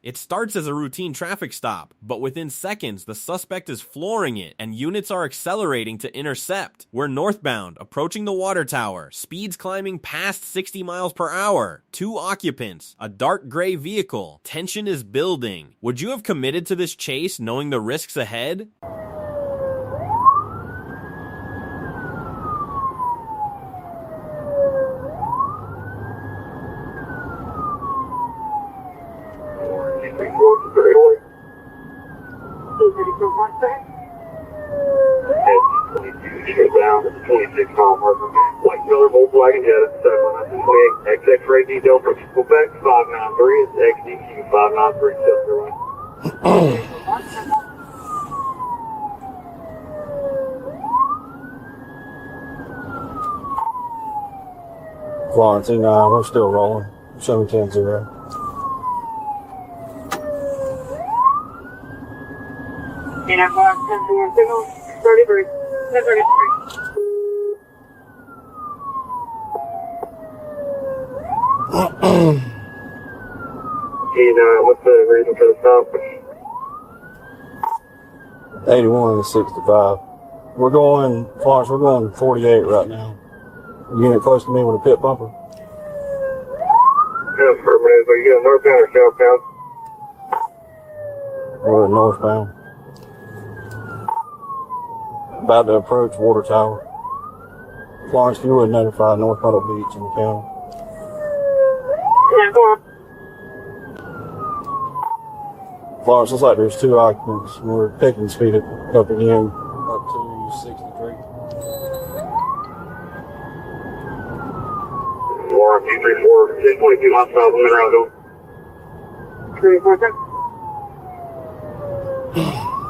It starts as a routine traffic stop, but within seconds, the suspect is flooring it, and units are accelerating to intercept. We're northbound, approaching the water tower, speeds climbing past 60 miles per hour. 2 occupants, a dark gray vehicle. Tension is building. Would you have committed to this chase knowing the risks ahead? Down, 26 mile marker. White Miller, Volkswagen Jetta, 728, XX-ray detail from Quebec, 593, it's XDQ 593, Florence, we're still rolling. Show me 10-0. Florence, 10-0, signal, 33, 1033. What's the reason for the stop? 81 and 65. We're going, Florence, we're going 48 right now. Unit close to me with a pit bumper. Yeah, affirmative. Are you going northbound or southbound? We're northbound. About to approach water tower. Florence, you would notify North Puddle Beach in the county. Yeah, go on. Florence, looks like there's 2 occupants. We're picking speed up again, up to 63. Florence, 234, 1022 hot south, Monroe. 347.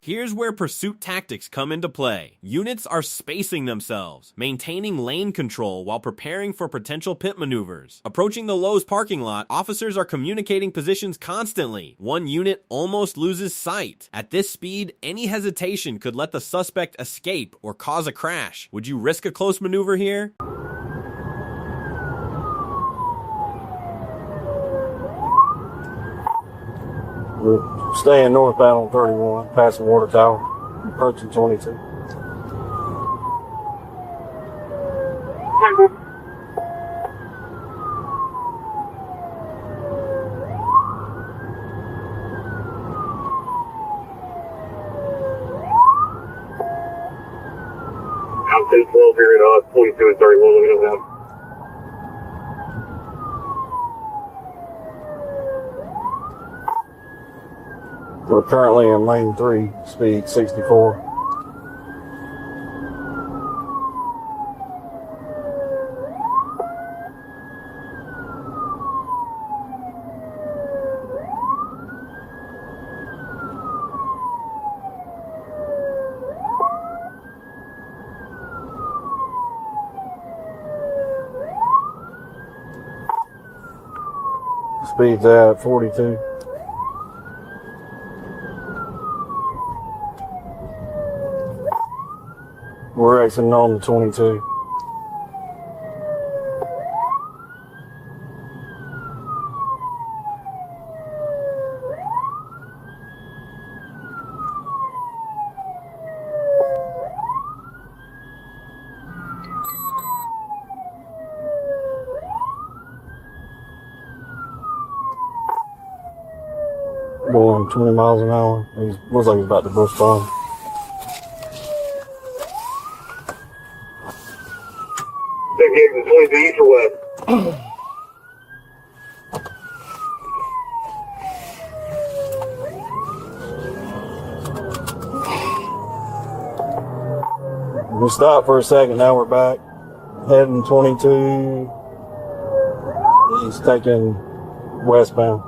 Here's where pursuit tactics come into play. Units are spacing themselves, maintaining lane control while preparing for potential pit maneuvers. Approaching the Lowe's parking lot, officers are communicating positions constantly. One unit almost loses sight. At this speed, any hesitation could let the suspect escape or cause a crash. Would you risk a close maneuver here? We're staying northbound on 31, past the water tower, approaching 22. I'm 1012 here at 22 and 31, let me know that. We're currently in lane 3, speed 64. Speed's at 42. We're exiting on the 22. Going 20 miles an hour. He looks like he's about to burst on. Getting 22 east or west? We stopped for a second, now we're back. Heading 22. He's taking westbound.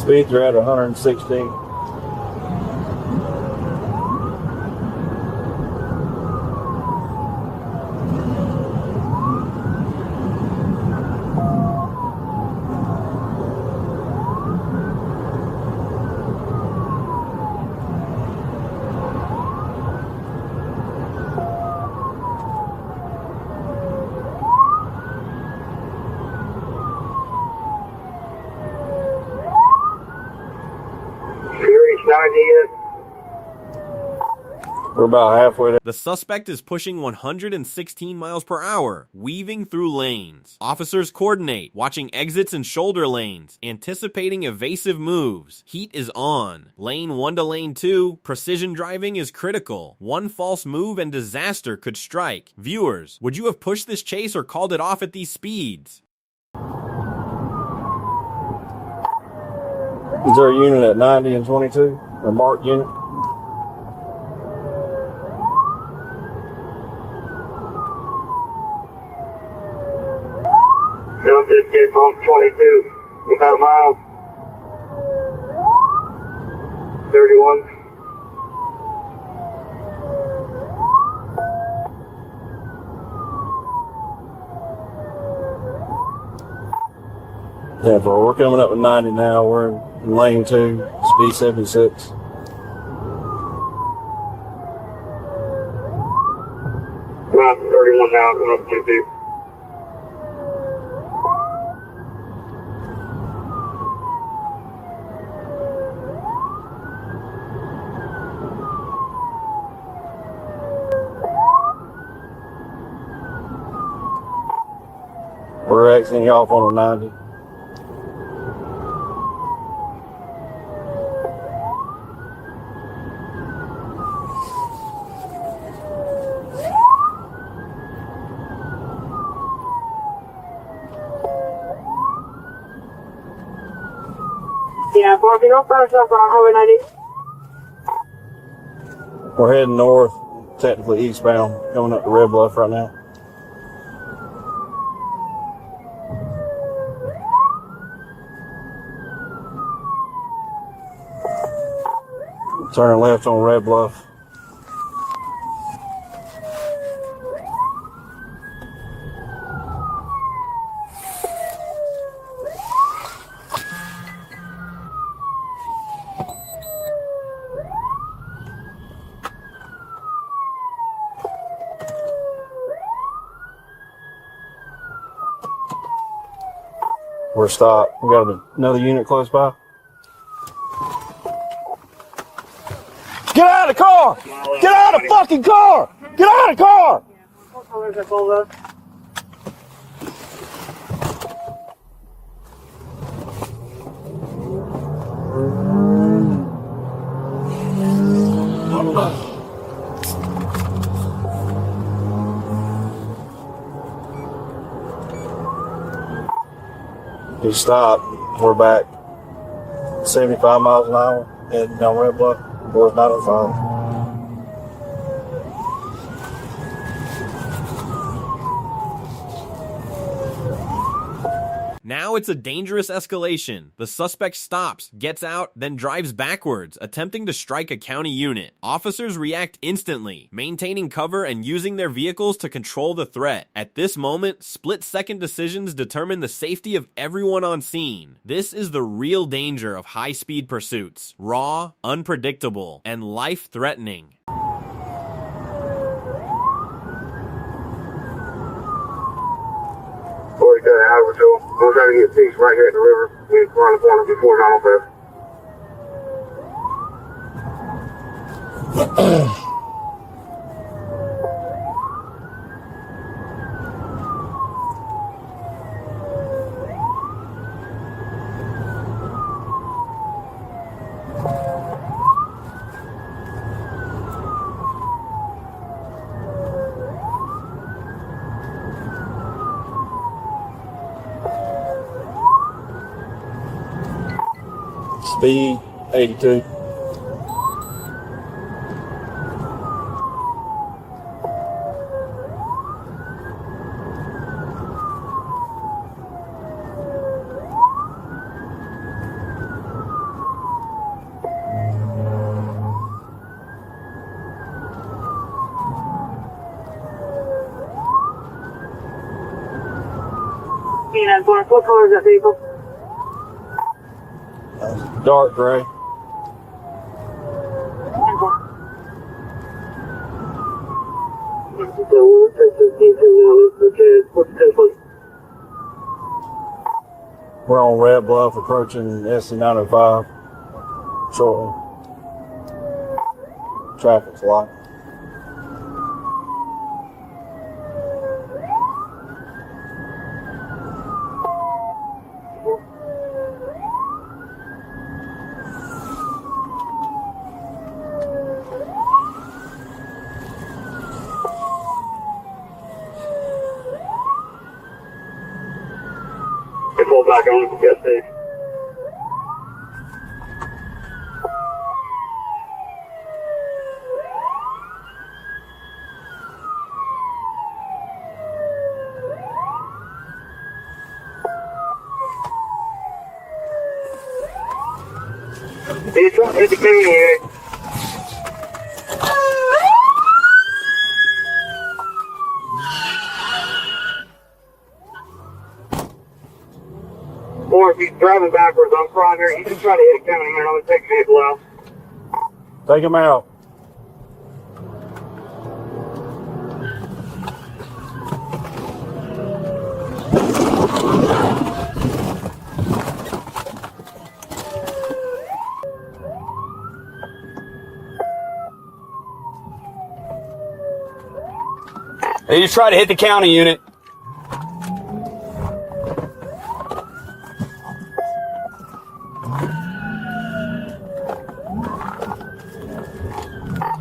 Speeds are at 116. Series 90th. We're about halfway there. The suspect is pushing 116 miles per hour, weaving through lanes. Officers coordinate, watching exits and shoulder lanes, anticipating evasive moves. Heat is on. Lane 1 to lane 2, precision driving is critical. One false move and disaster could strike. Viewers, would you have pushed this chase or called it off at these speeds? Is there a unit at 90 and 22? A marked unit? Now just get on 22. About a mile. 31. Yeah, bro, we're coming up with 90 now. We're in lane 2, speed 76. About 31 now, going up 22. We're exiting you off on a 90. Yeah, parking up first up on Highway 90. We're heading north, technically eastbound, going up to Red Bluff right now. Turning left on Red Bluff. We're stopped. We got another unit close by. Get out of the car! Get out of the fucking car! Get out of the car! What color is that bulb? He stopped. We're back 75 miles an hour, heading down Red Bluff. Boys not on fire. Now it's a dangerous escalation. The suspect stops, gets out, then drives backwards, attempting to strike a county unit. Officers react instantly, maintaining cover and using their vehicles to control the threat. At this moment, split-second decisions determine the safety of everyone on scene. This is the real danger of high-speed pursuits. Raw, unpredictable, and life-threatening. Boy, got an hour or so. I'm trying to get peace right here at the river. We around the corner before Donald Pass. Speed 82. Yeah, what color is that vehicle? Dark gray. We're on Red Bluff approaching SC905 shortly. Traffic's locked. Pull back on the gas station. Hit the community. Or if he's driving backwards on primary, he can try to hit a county here. I'm going to take the vehicle out. Take him out. They just tried to hit the county unit.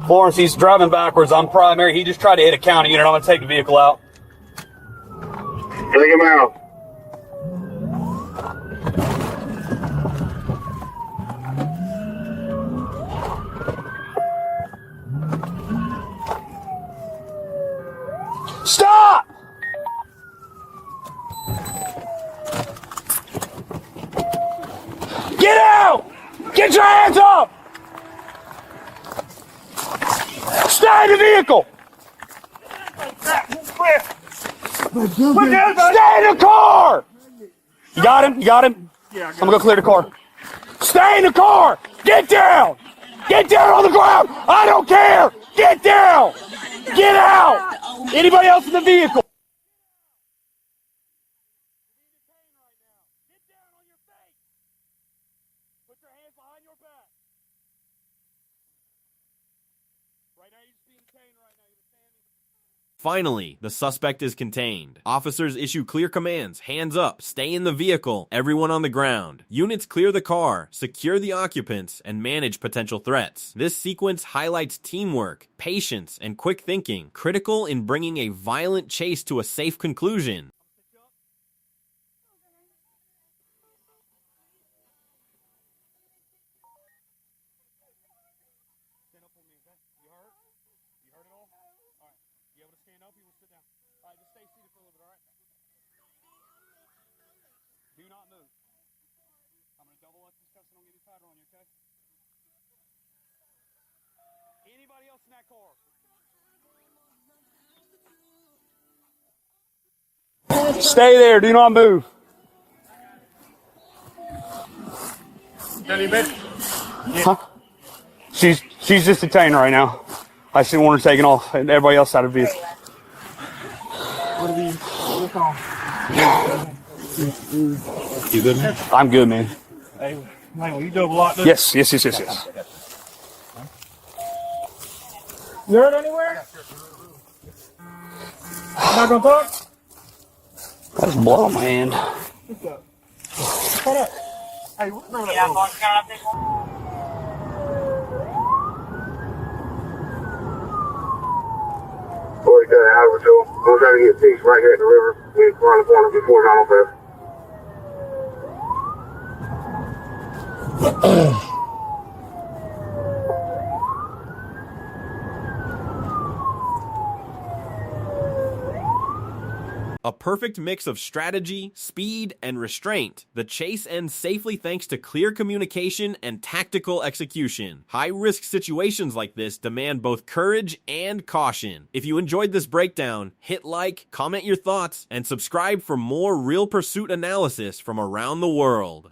Florence, he's driving backwards on primary. He just tried to hit a county unit. I'm going to take the vehicle out. Take him out. Stop! Get out! Get your hands up! Stay in the vehicle! Stay in the car! You got him? You got him? Yeah, I'm gonna go clear the car. Stay in the car! Get down! Get down on the ground! I don't care! Get down! Get out! Anybody else in the vehicle? Finally, the suspect is contained. Officers issue clear commands: hands up, stay in the vehicle, everyone on the ground. Units clear the car, secure the occupants, and manage potential threats. This sequence highlights teamwork, patience, and quick thinking, critical in bringing a violent chase to a safe conclusion. Do not move. I'm going to double up these cuffs and I'll get you tighter on you, okay? Anybody else in that car? Stay there. Do not move. Huh? She's just detained right now. I just didn't want her taken off and everybody else out of the vehicle. You good, man? I'm good, man. Hey, Michael, you double locked up? Yes. You heard anywhere? Not gonna talk? That's blood on my hand. What's up? Hold up. Hey, what's wrong with that? Boy, got an hour or two. I'm trying to get peace right here at the river. We're around the corner before Donald Fest. A perfect mix of strategy, speed, and restraint, the chase ends safely thanks to clear communication and tactical execution. High-risk situations like this demand both courage and caution. If you enjoyed this breakdown, hit like, comment your thoughts, and subscribe for more real pursuit analysis from around the world.